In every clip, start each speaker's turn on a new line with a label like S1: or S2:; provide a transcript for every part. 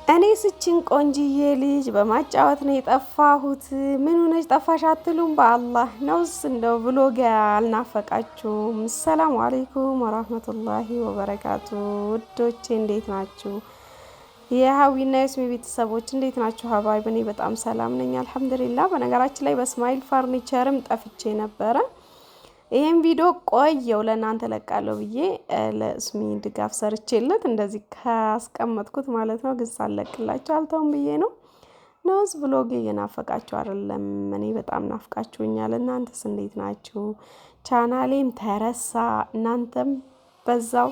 S1: እኔ ስችን ቆንጅዬ ልጅ በማጫወት ነው የጠፋሁት። ምን ሆነሽ ጠፋሽ አትሉም? በአላህ ነውስ እንደው ብሎግ አልናፈቃችሁም? ሰላም አለይኩም ወራህመቱላሂ ወበረካቱ። ውዶቼ እንዴት ናችሁ? የሀዊና የስሚ ቤተሰቦች እንዴት ናችሁ? ሀባይብ እኔ በጣም ሰላም ነኝ አልሐምዱሊላህ። በነገራችን ላይ በስማይል ፈርኒቸርም ጠፍቼ ነበረ። ይሄን ቪዲዮ ቆየው ለእናንተ ለቃለሁ ብዬ ለእስሚ ድጋፍ ሰርቼለት እንደዚህ ካስቀመጥኩት ማለት ነው። ግን ሳለቅላችሁ አልተውም ብዬ ነው። ነውስ ብሎጌ እየናፈቃችሁ አይደለም? እኔ በጣም ናፍቃችሁኛል። እናንተስ እንዴት ናችሁ? ቻናሌም ተረሳ፣ እናንተም በዛው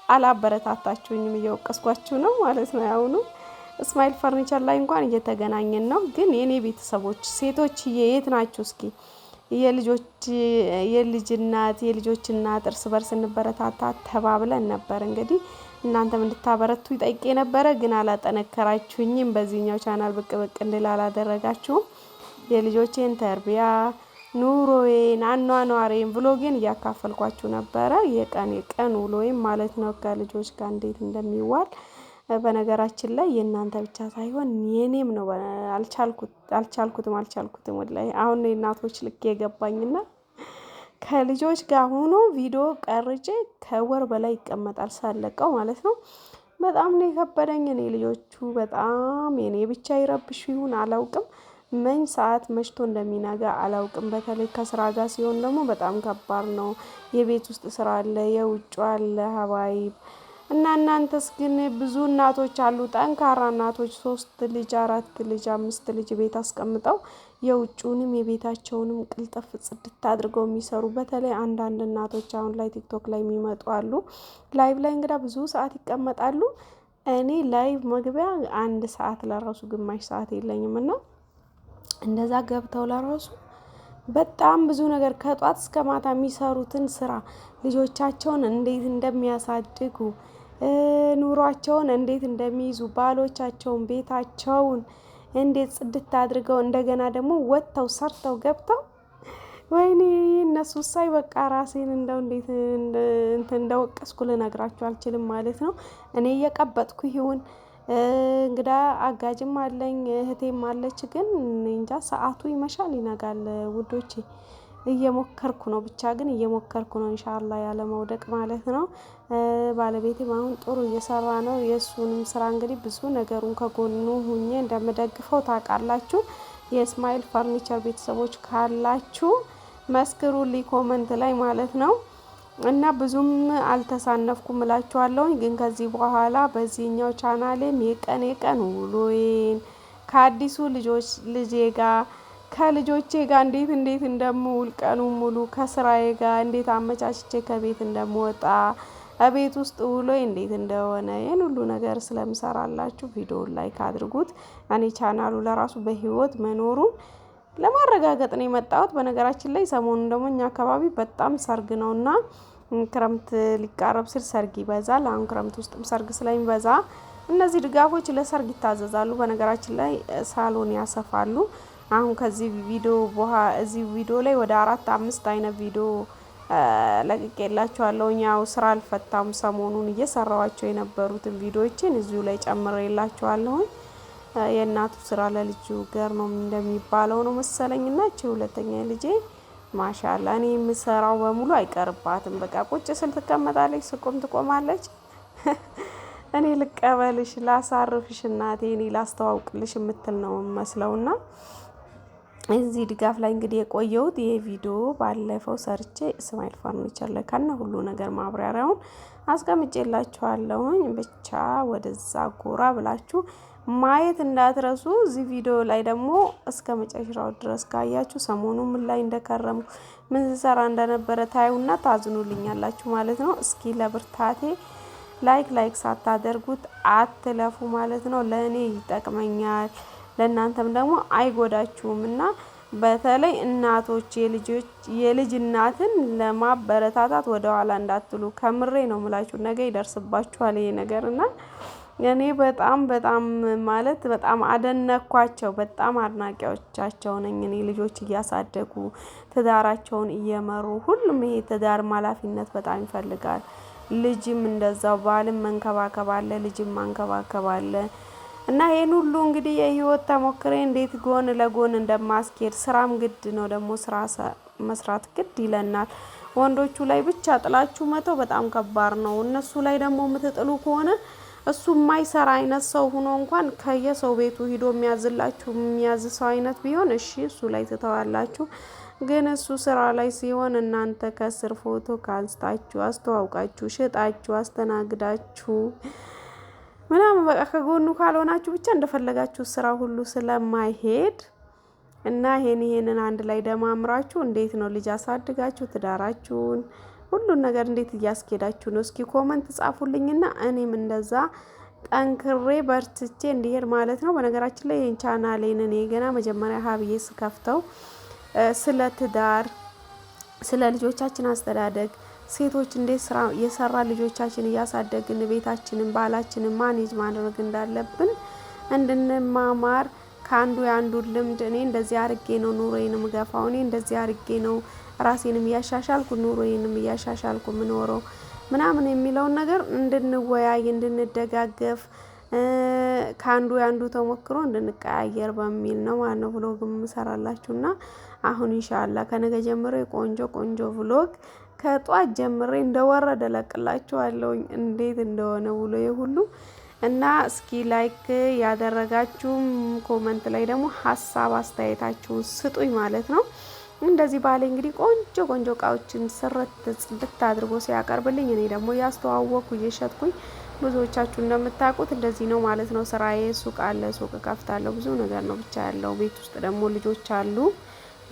S1: አላበረታታችሁኝም። እየወቀስኳችሁ ነው ማለት ነው። ያውኑ እስማኤል ፈርኒቸር ላይ እንኳን እየተገናኘን ነው። ግን የኔ ቤተሰቦች ሴቶች የት ናችሁ? እስኪ የልጆች እናት እርስ በርስ እንበረታታ ተባብለን ነበር። እንግዲህ እናንተም እንድታበረቱ ይጠይቄ ነበረ፣ ግን አላጠነከራችሁኝም። በዚህኛው ቻናል ብቅ ብቅ እንድል አላደረጋችሁም። የልጆቼን ተርቢያ ኑሮዬን አኗኗሬን ብሎጌን እያካፈልኳችሁ ነበረ። የቀን ውሎዬም ማለት ነው ከልጆች ጋር እንዴት እንደሚዋል። በነገራችን ላይ የእናንተ ብቻ ሳይሆን የኔም ነው። አልቻልኩትም ወላሂ። አሁን ነው የእናቶች ልክ የገባኝና ከልጆች ጋር ሆኖ ቪዲዮ ቀርጬ ከወር በላይ ይቀመጣል ሳለቀው ማለት ነው። በጣም ነው የከበደኝ። እኔ ልጆቹ በጣም የኔ ብቻ ይረብሹ ይሁን አላውቅም። ምን ሰዓት መሽቶ እንደሚነጋ አላውቅም። በተለይ ከስራ ጋር ሲሆን ደግሞ በጣም ከባድ ነው። የቤት ውስጥ ስራ አለ፣ የውጭ አለ ሀባይብ እና እናንተስ ግን ብዙ እናቶች አሉ፣ ጠንካራ እናቶች 3 ልጅ 4 ልጅ 5 ልጅ ቤት አስቀምጠው የውጭውንም የቤታቸውንም ቅልጥፍ ጽድት አድርገው የሚሰሩ። በተለይ አንዳንድ እናቶች አሁን ላይ ቲክቶክ ላይ የሚመጡ አሉ። ላይቭ ላይ እንግዳ ብዙ ሰዓት ይቀመጣሉ። እኔ ላይቭ መግቢያ 1 ሰዓት ለራሱ ግማሽ ሰዓት የለኝም እና እንደዛ ገብተው ለራሱ በጣም ብዙ ነገር ከጧት እስከ ማታ የሚሰሩትን ስራ ልጆቻቸውን እንዴት እንደሚያሳድጉ ኑሯቸውን እንዴት እንደሚይዙ ባሎቻቸውን ቤታቸውን እንዴት ጽድት አድርገው እንደገና ደግሞ ወጥተው ሰርተው ገብተው ወይኔ እነሱ ሳይ በቃ ራሴን እንደው እንዴት እንደወቀስኩ ልነግራችሁ አልችልም ማለት ነው። እኔ እየቀበጥኩ ይሁን እንግዳ አጋጅም አለኝ እህቴም አለች። ግን እንጃ ሰዓቱ ይመሻል ይነጋል ውዶቼ። እየሞከርኩ ነው ብቻ ግን እየሞከርኩ ነው ኢንሻአላህ ያለ መውደቅ ማለት ነው። ባለቤቴም አሁን ጥሩ እየሰራ ነው። የእሱንም ስራ እንግዲህ ብዙ ነገሩን ከጎኑ ሁኜ እንደምደግፈው ታውቃላችሁ። የእስማኤል ፈርኒቸር ቤተሰቦች ካላችሁ መስክሩልኝ ኮመንት ላይ ማለት ነው። እና ብዙም አልተሳነፍኩም እላችኋለሁ። ግን ከዚህ በኋላ በዚህኛው ቻናሌም የቀን ውሎዬን ከአዲሱ ልጄ ጋር ከልጆቼ ጋር እንዴት እንደምውል ቀኑን ሙሉ ከስራዬ ጋር እንዴት አመቻችቼ ከቤት እንደምወጣ ቤት ውስጥ ውሎዬ እንዴት እንደሆነ ይሄን ሁሉ ነገር ስለምሰራላችሁ ቪዲዮውን ላይክ አድርጉት። እኔ ቻናሉ ለራሱ በህይወት መኖሩን ለማረጋገጥ ነው የመጣሁት። በነገራችን ላይ ሰሞኑን ደግሞ እኛ አካባቢ በጣም ሰርግ ነውና ክረምት ሊቃረብ ሲል ሰርግ ይበዛል። አሁን ክረምት ውስጥም ሰርግ ስለሚበዛ እነዚህ ድጋፎች ለሰርግ ይታዘዛሉ። በነገራችን ላይ ሳሎን ያሰፋሉ። አሁን ከዚህ እዚህ ቪዲዮ ላይ ወደ 4-5 አይነት ቪዲዮ ለቅቄላችኋለሁ። ያው ስራ አልፈታም ሰሞኑን እየሰራዋቸው የነበሩትን ቪዲዮዎችን እዚሁ ላይ ጨምሬላችኋለሁ። የእናቱ ስራ ለልጁ ገር ነው እንደሚባለው ነው መሰለኝና እቺ ሁለተኛ ልጄ ማሻአላ እኔ የምሰራው በሙሉ አይቀርባትም። በቃ ቁጭ ስል ትቀመጣለች፣ ስቆም ትቆማለች። እኔ ልቀበልሽ ላሳርፍሽ እናቴ እኔ ላስተዋውቅልሽ የምትል ነው መስለውና እዚህ ድጋፍ ላይ እንግዲህ የቆየሁት ይሄ ቪዲዮ ባለፈው ሰርቼ እስማኤል ፈርኒቸር ላይ ከነ ሁሉ ነገር ማብራሪያውን አስቀምጬላችኋለሁኝ። ብቻ ወደዛ ጎራ ብላችሁ ማየት እንዳትረሱ። እዚህ ቪዲዮ ላይ ደግሞ እስከ መጨረሻው ድረስ ካያችሁ ሰሞኑን ምን ላይ እንደከረሙ ምን ሰራ እንደነበረ ታዩና ታዝኑልኛላችሁ ማለት ነው። እስኪ ለብርታቴ ላይክ ሳታደርጉት አትለፉ ማለት ነው። ለእኔ ይጠቅመኛል፣ ለእናንተም ደግሞ አይጎዳችሁም። እና በተለይ እናቶች የልጅ እናትን ለማበረታታት ወደ ኋላ እንዳትሉ። ከምሬ ነው የምላችሁ። ነገ ይደርስባችኋል ይሄ ነገር እና እኔ በጣም ማለት በጣም አደነኳቸው። በጣም አድናቂዎቻቸው ነኝ። እኔ ልጆች እያሳደጉ ትዳራቸውን እየመሩ ሁሉም ይሄ ትዳር ኃላፊነት በጣም ይፈልጋል። ልጅም እንደዛው ባልም መንከባከብ አለ፣ ልጅም ማንከባከብ አለ። እና ይሄን ሁሉ እንግዲህ የህይወት ተሞክሬ እንዴት ጎን ለጎን እንደማስኬድ ስራም ግድ ነው ደግሞ ስራ መስራት ግድ ይለናል። ወንዶቹ ላይ ብቻ ጥላችሁ መተው በጣም ከባድ ነው። እነሱ ላይ ደግሞ የምትጥሉ ከሆነ እሱ የማይሰራ አይነት ሰው ሆኖ እንኳን ከየሰው ቤቱ ሂዶ የሚያዝላችሁ የሚያዝ ሰው አይነት ቢሆን እሺ እሱ ላይ ትተዋላችሁ። ግን እሱ ስራ ላይ ሲሆን እናንተ ከስር ፎቶ ካንስታችሁ አስተዋውቃችሁ ሽጣችሁ አስተናግዳችሁ ምናምን በቃ ከጎኑ ካልሆናችሁ ብቻ እንደፈለጋችሁ ስራ ሁሉ ስለማይሄድ እና ይሄንን አንድ ላይ ደማምራችሁ እንዴት ነው ልጅ አሳድጋችሁ ትዳራችሁን ሁሉን ነገር እንዴት እያስኬዳችሁ ነው? እስኪ ኮመንት ጻፉልኝና እኔም እንደዛ ጠንክሬ በርትቼ እንዲሄድ ማለት ነው። በነገራችን ላይ ይሄን ቻናሌን እኔ ገና መጀመሪያ ሀብዬ ስከፍተው ስለ ትዳር፣ ስለ ልጆቻችን አስተዳደግ፣ ሴቶች እንዴት ስራ የሰራ ልጆቻችን እያሳደግን ቤታችንን ባላችንን ማኔጅ ማድረግ እንዳለብን እንድንማማር ከአንዱ ያንዱን ልምድ እኔ እንደዚህ አርጌ ነው ኑሮዬንም ገፋው፣ እኔ እንደዚህ አርጌ ነው ራሴንም እያሻሻልኩ ኑሮዬንም እያሻሻልኩ ምኖረው ምናምን የሚለውን ነገር እንድንወያይ እንድንደጋገፍ ከአንዱ ያንዱ ተሞክሮ እንድንቀያየር በሚል ነው ማለት ነው ብሎግም ሰራላችሁና አሁን ኢንሻአላህ ከነገ ጀምሮ ቆንጆ ብሎግ ከጧት ጀምሬ እንደወረደ ለቅላችኋለሁ እንዴት እንደሆነ ብሎ ይሁሉ እና እስኪ ላይክ ያደረጋችሁም ኮሜንት ላይ ደግሞ ሐሳብ አስተያየታችሁን ስጡኝ ማለት ነው። እንደዚህ ባለ እንግዲህ ቆንጆ እቃዎችን ስርት ጽድት አድርጎ ሲያቀርብልኝ እኔ ደግሞ ያስተዋወኩ እየሸጥኩኝ ብዙዎቻችሁ እንደምታውቁት እንደዚህ ነው ማለት ነው ስራዬ። ሱቅ አለ፣ ሱቅ ከፍታለሁ፣ ብዙ ነገር ነው ብቻ ያለው። ቤት ውስጥ ደግሞ ልጆች አሉ።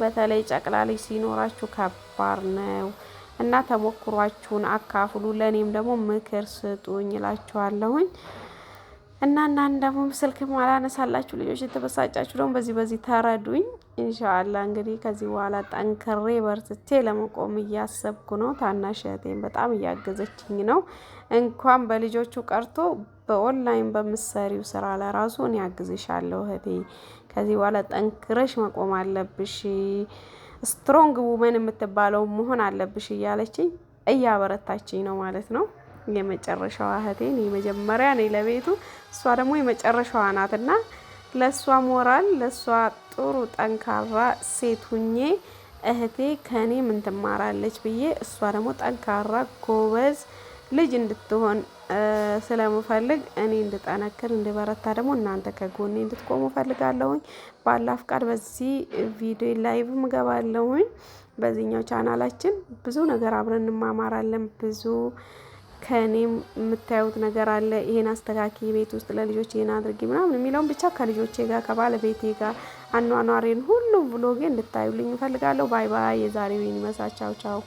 S1: በተለይ ጨቅላ ልጅ ሲኖራችሁ ከባድ ነው እና ተሞክሯችሁን አካፍሉ፣ ለኔም ደግሞ ምክር ስጡኝ እላችኋለሁኝ። እና ደግሞ ስልክ ማላነሳላችሁ ልጆች የተበሳጫችሁ ደግሞ በዚህ ተረዱኝ። ኢንሻአላህ እንግዲህ ከዚህ በኋላ ጠንክሬ በርትቼ ለመቆም እያሰብኩ ነው። ታናሽ እህቴን በጣም እያገዘችኝ ነው። እንኳን በልጆቹ ቀርቶ በኦንላይን በምትሰሪው ስራ ለራሱ እኔ አግዝሻለሁ እህቴ፣ ከዚህ በኋላ ጠንክረሽ መቆም አለብሽ፣ ስትሮንግ ውመን የምትባለው መሆን አለብሽ እያለችኝ እያበረታችኝ ነው ማለት ነው። የመጨረሻዋ እህቴ ነኝ፣ መጀመሪያ ነኝ ለቤቱ፣ እሷ ደግሞ የመጨረሻዋ ናትና ለሷ ሞራል ለሷ ጥሩ ጠንካራ ሴት ሁኜ እህቴ ከኔ ምን ትማራለች ብዬ እሷ ደግሞ ጠንካራ ጎበዝ ልጅ እንድትሆን ስለምፈልግ እኔ እንድጠነክር እንድበረታ ደግሞ እናንተ ከጎኔ እንድትቆሙ ፈልጋለሁኝ። ባላ ፍቃድ በዚህ ቪዲዮ ላይቭ ምገባለሁኝ። በዚህኛው ቻናላችን ብዙ ነገር አብረን እንማማራለን። ብዙ ከኔም የምታዩት ነገር አለ። ይሄን አስተካኪ ቤት ውስጥ ለልጆች ይሄን አድርጊ ምናምን የሚለውን ብቻ ከልጆቼ ጋር ከባለቤቴ ጋር አኗኗሬን ሁሉ ብሎጌ እንድታዩልኝ እፈልጋለሁ። ባይ ባይ። የዛሬው ይመስላችኋል። ቻው